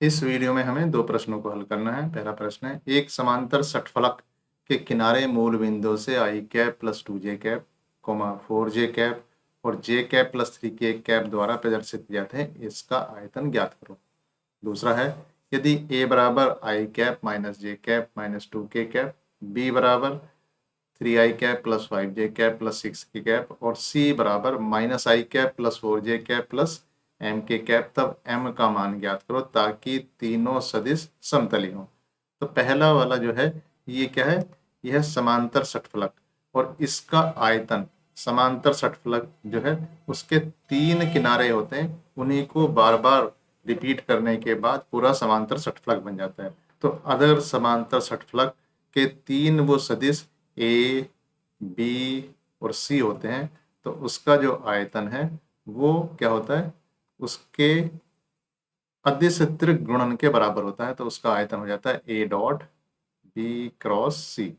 इस वीडियो में हमें दो प्रश्नों को हल करना है। पहला प्रश्न है, एक समांतर षटफलक के किनारे मूल बिंदु से i cap plus 2j cap, 4j cap और j cap plus 3k cap द्वारा प्रदर्शित जाते हैं, इसका आयतन ज्ञात करो। दूसरा है, यदि a बराबर i cap minus j cap minus 2k cap, b बराबर 3i cap plus 5j cap plus 6k cap और c बराबर minus i cap plus 4j cap plus m k cap, तब m का मान ज्ञात करो ताकि तीनों सदिश समतली हों। तो पहला वाला जो है ये क्या है, यह है समांतर षटफलक और इसका आयतन, समांतर षटफलक जो है उसके 3 किनारे होते हैं, उन्हीं को बार बार रिपीट करने के बाद पूरा समांतर षटफलक बन जाता है। तो अगर समांतर षटफलक के 3 वो सदिश ए, बी और सी होते हैं तो उसका जो आयतन है वो क्या होता है, उसके अदिश त्रिक गुणन के बराबर होता है। तो उसका आयतन हो जाता है ए डॉट बी क्रॉस सी।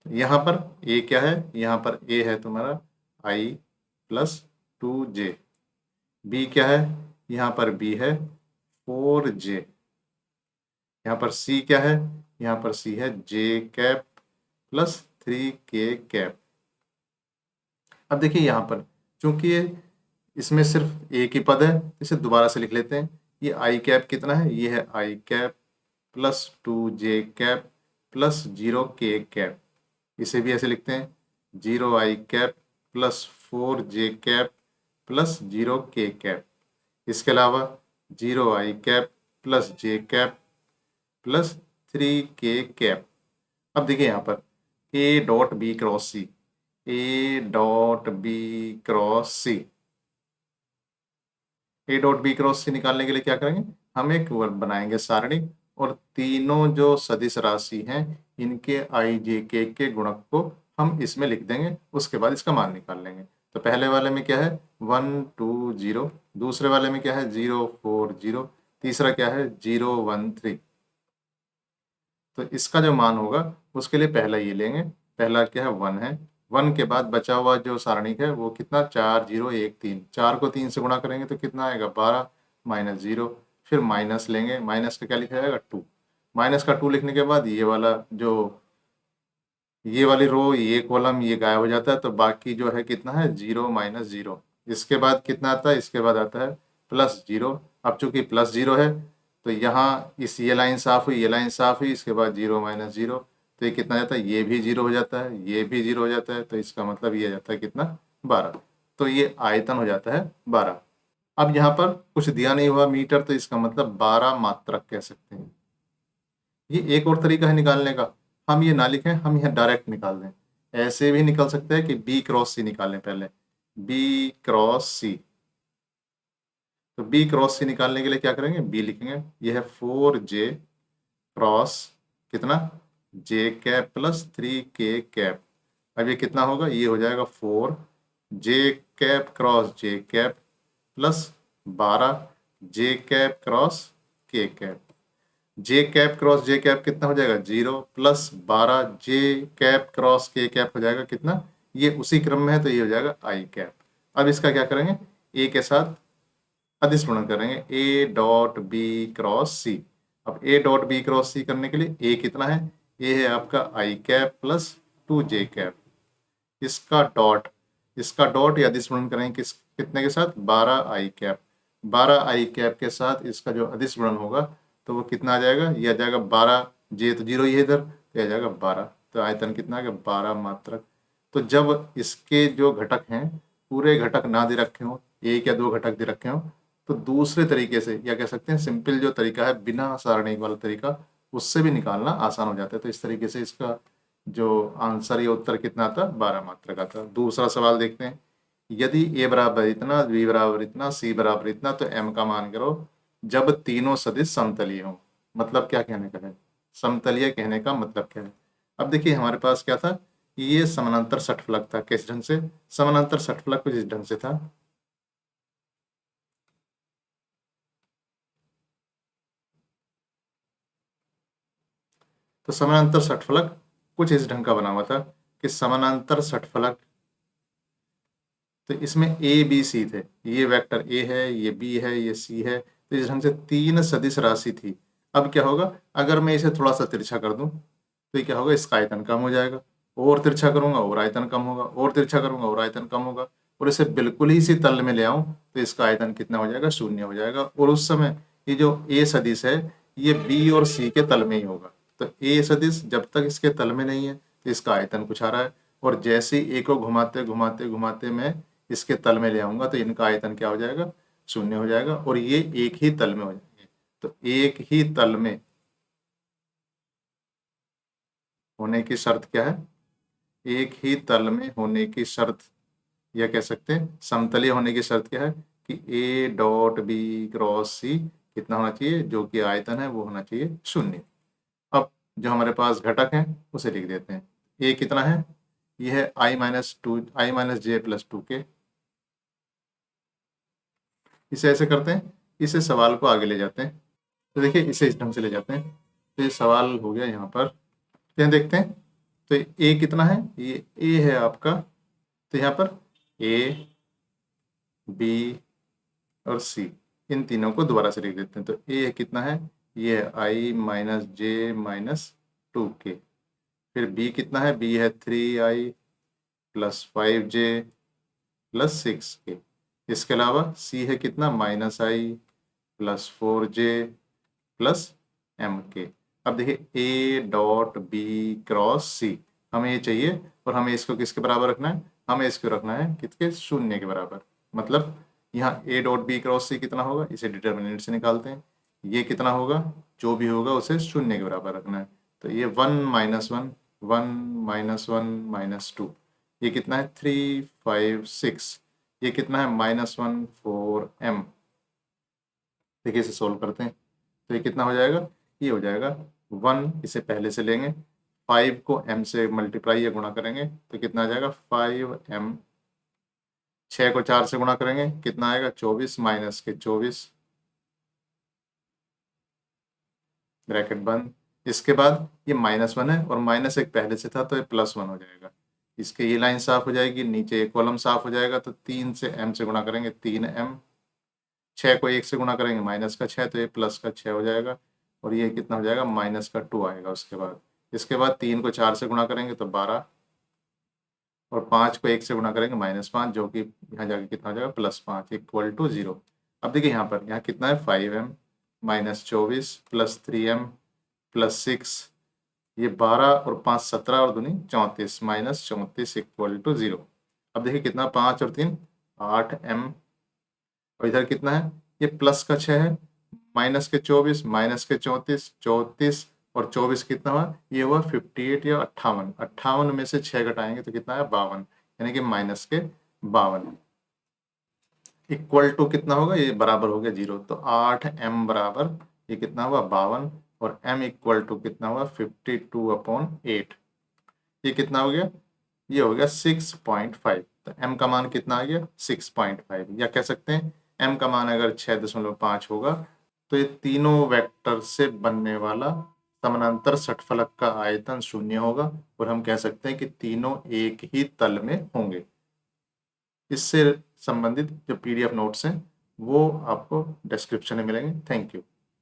यहाँ पर ए क्या है, यहाँ पर ए है तुम्हारा आई प्लस 2j, बी क्या है, यहाँ पर बी है 4j, यहाँ पर सी क्या है, यहाँ पर सी है जे कैप प्लस 3k कैप। अब देखिए यहाँ पर चूंकि ये इसमें सिर्फ एक ही पद है, इसे दोबारा से लिख लेते हैं। ये आई कैप कितना है, ये है i cap plus 2j cap plus 0k cap. इसे भी ऐसे लिखते हैं, 0i cap plus 4j cap plus 0k cap. इसके अलावा 0i cap plus j cap plus 3k cap. अब देखिए यहाँ पर a dot b cross c, a dot b cross c, a dot b cross c निकालने के लिए क्या करेंगे, हम एक वर्ग बनाएंगे सारणी और तीनों जो सदिश राशि हैं इनके आई जे के गुणक को हम इसमें लिख देंगे, उसके बाद इसका मान निकाल लेंगे। तो पहले वाले में क्या है 1 2 0, दूसरे वाले में क्या है 0 4 0, तीसरा क्या है 0 1 3। तो इसका जो मान होगा उसके लिए पहला ये लेंगे, पहला क्या है 1 है, 1 के बाद बचा हुआ जो सारणिक है वो कितना 4 0 1 3, 4 को 3 से गुणा करेंगे तो कितना आएगा 12 माइनस 0, फिर माइनस लेंगे, माइनस का क्या लिखा जाएगा 2, माइनस का 2 लिखने के बाद ये वाला जो ये वाली रो ये कॉलम ये गायब हो जाता है, तो बाकी जो है कितना है 0 माइनस 0। इसके बाद कितना आता है, इसके बाद आता है प्लस 0। अब चूंकि प्लस 0 है तो यहाँ इस ये लाइन साफ हुई, ये लाइन साफ हुई, इसके बाद 0 माइनस 0, तो ये कितना जाता है, ये भी 0 हो जाता है, ये भी 0 हो जाता है, तो इसका मतलब ये जाता है कितना 12। तो ये आयतन हो जाता है 12। अब यहाँ पर कुछ दिया नहीं हुआ मीटर, तो इसका मतलब 12 मात्रक कह सकते हैं। ये एक और तरीका है निकालने का, हम ये ना लिखें, हम यहाँ डायरेक्ट निकाल दें। ऐसे भी निकल सकते हैं कि बी क्रॉस सी निकालें, पहले बी क्रॉस सी। तो बी क्रॉस सी निकालने के लिए क्या करेंगे, बी लिखेंगे, ये है 4j क्रॉस कितना j cap plus 3k cap. अब ये कितना होगा, ये हो जाएगा 4j cap cross j cap plus 12j cap cross k cap. J cap cross j cap कितना हो जाएगा 0 plus 12 j cap cross k cap हो जाएगा कितना, ये उसी क्रम में है तो ये हो जाएगा आई कैप। अब इसका क्या करेंगे, ए के साथ अदिश गुणन करेंगे, ए डॉट बी क्रॉस सी। अब ए डॉट बी क्रॉस सी करने के लिए ए कितना है, ए है आपका आई कैप प्लस 2j कैप, इसका डॉट या अदिश गुणन करेंगे किस कितने के साथ 12 आई कैप, 12 आई कैप के साथ इसका जो अदिश गुणन होगा तो वो कितना आ जाएगा, ये आ जाएगा 12, जे तो 0 ही है इधर, तो आ जाएगा 12। तो आयतन कितना आ गया 12 मात्रक। तो जब इसके जो घटक हैं पूरे घटक ना दे रखे हों, एक या दो घटक दे रखे हों, तो दूसरे तरीके से या कह सकते हैं सिंपल जो तरीका है बिना सारणी वाला तरीका, उससे भी निकालना आसान हो जाता है। तो इस तरीके से इसका जो आंसर या उत्तर कितना आता 12 मात्रक आता। दूसरा सवाल देखते हैं, यदि ए बराबर इतना, बी बराबर इतना, सी बराबर इतना, तो एम का मान करो जब तीनों सदिश समतलीय हों। मतलब क्या कहने का है, समतलीय कहने का मतलब क्या है। अब देखिए हमारे पास क्या था, ये समानांतर षटफलक था। किस ढंग से, समानांतर षटफलक कुछ इस ढंग से था, तो समानांतर षटफलक कुछ इस ढंग का बना हुआ था कि समानांतर षटफलक तो इसमें ए बी सी थे, ये वेक्टर ए है, ये बी है, ये सी है, तो इस ढंग से 3 सदिश राशि थी। अब क्या होगा, अगर मैं इसे थोड़ा सा तिरछा कर दूं तो ये क्या होगा, इसका आयतन कम हो जाएगा, और तिरछा करूंगा और आयतन कम होगा, और तिरछा करूंगा और आयतन कम होगा, और इसे बिल्कुल ही इसी तल में ले आऊं तो इसका आयतन कितना हो जाएगा, 0 हो जाएगा। और उस समय ये जो ए सदिश है ये बी और सी के तल में ही होगा। तो ए सदिश जब तक इसके तल में नहीं है तो इसका आयतन कुछ आ रहा है, और जैसे ही ए को घुमाते घुमाते घुमाते मैं इसके तल में ले आऊंगा तो इनका आयतन क्या हो जाएगा, 0 हो जाएगा, और ये एक ही तल में हो जाएंगे। तो एक ही तल में होने की शर्त क्या है, एक ही तल में होने की शर्त, या कह सकते हैं समतलीय होने की शर्त क्या है कि ए डॉट बी क्रॉस सी कितना होना चाहिए, जो कि आयतन है वो होना चाहिए 0। अब जो हमारे पास घटक है उसे लिख देते हैं। ए कितना है, ये है आई माइनस जे प्लस 2k। इसे ऐसे करते हैं, इसे सवाल को आगे ले जाते हैं। तो देखिए इसे इस ढंग से ले जाते हैं, तो ये सवाल हो गया यहाँ पर। तो यहाँ देखते हैं, तो ए कितना है, ये ए है आपका, तो यहाँ पर ए बी और सी इन तीनों को दोबारा से लिख देते हैं। तो ए कितना है, ये है आई माइनस जे माइनस 2k। फिर बी कितना है, बी है 3i plus 5j plus 6k। इसके अलावा सी है कितना, माइनस आई प्लस 4j प्लस mk। अब देखिए ए डॉट बी क्रॉस सी हमें ये चाहिए, और हमें इसको किसके बराबर रखना है, हमें इसको रखना है किसके, 0 के बराबर। मतलब यहाँ ए डॉट बी क्रॉस सी कितना होगा, इसे डिटर्मिनेंट से निकालते हैं। ये कितना होगा, जो भी होगा उसे 0 के बराबर रखना है। तो ये 1 - 1 ये कितना है, 3 5 6। ये कितना है, -1 4m। देखिए इसे सोल्व करते हैं, तो ये कितना हो जाएगा, ये हो जाएगा 1, इसे पहले से लेंगे, 5 को m से मल्टीप्लाई या गुणा करेंगे तो कितना आ जाएगा 5m। 6 को 4 से गुणा करेंगे कितना आएगा, 24 माइनस के 24 ब्रैकेट बंद। इसके बाद ये -1 है और -1 पहले से था तो ये +1 हो जाएगा। इसके ये लाइन साफ हो जाएगी, नीचे एक कॉलम साफ हो जाएगा। तो 3 से m से गुणा करेंगे 3m, 6 को 1 से गुणा करेंगे -6 तो ये +6 हो जाएगा, और ये कितना हो जाएगा, -2 आएगा उसके बाद। इसके बाद 3 को 4 से गुणा करेंगे तो 12, और 5 को 1 से गुणा करेंगे -5, जो कि यहाँ जाके कितना हो जाएगा, +5 इक्वल टू 0। अब देखिए यहाँ पर, यहाँ कितना है, 5m -24 प्लस 3m प्लस 6, ये 12 और 5 17 और दूनी 34 -34 इक्वल टू 0। अब देखिए कितना, 5 और 3 8m, और इधर कितना है, ये प्लस का 6 है, माइनस के 24 माइनस के 34 34 और 24 कितना हुआ, ये हुआ 58 या 58। 58 में से 6 घटाएंगे तो कितना है, 52, यानी कि -52 इक्वल टू कितना होगा, ये बराबर हो गया 0। तो 8m बराबर ये कितना हुआ, 52, और m इक्वल टू कितना हुआ, 52/8। ये कितना हो गया, ये हो गया 6.5। तो m का मान कितना आ गया, 6.5, या कह सकते हैं m का मान अगर 6.5 होगा तो ये तीनों वेक्टर से बनने वाला समानांतर षटफलक का आयतन 0 होगा, और हम कह सकते हैं कि तीनों एक ही तल में होंगे। इससे संबंधित जो PDF नोट्स हैं वो आपको डिस्क्रिप्शन में मिलेंगे। Thank you.